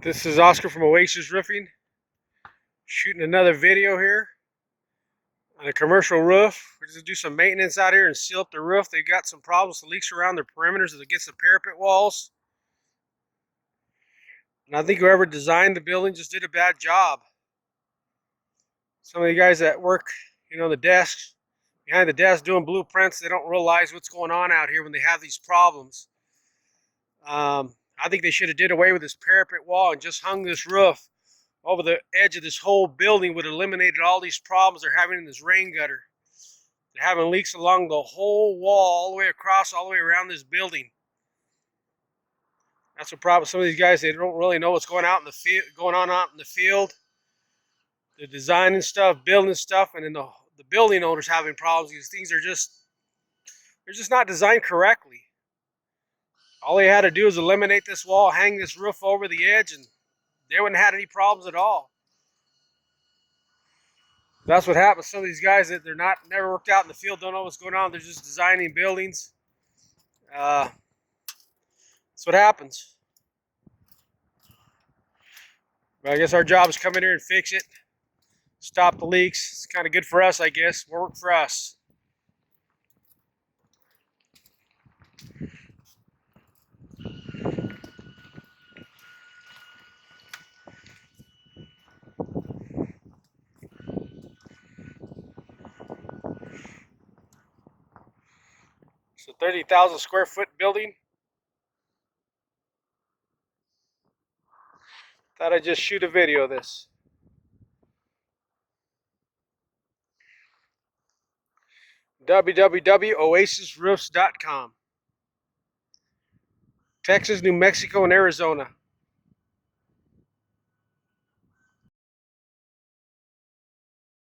This is Oscar from Oasis Roofing, shooting another video here on a commercial roof. We're just gonna do some maintenance out here and seal up the roof. They've got some problems, leaks around the perimeters against the parapet walls. And I think whoever designed the building just did a bad job. Some of the guys that work, the desks, behind the desk doing blueprints, they don't realize what's going on out here when they have these problems. I think they should have did away with this parapet wall and just hung this roof over the edge of this whole building. Would have eliminated all these problems they're having in this rain gutter. They're having leaks along the whole wall, all the way across, all the way around this building. That's the problem. Some of these guys, they don't really know what's going on out in the field. They're designing stuff, building stuff, and then the building owners having problems. These things are they're just not designed correctly. All they had to do is eliminate this wall, hang this roof over the edge, and they wouldn't have had any problems at all. That's what happens. Some of these guys that never worked out in the field, don't know what's going on. They're just designing buildings. That's what happens. But I guess our job is come in here and fix it, stop the leaks. It's kind of good for us, I guess. Work for us. It's a 30,000 square foot building. Thought I'd just shoot a video of this. www.oasisroofs.com. Texas, New Mexico, and Arizona.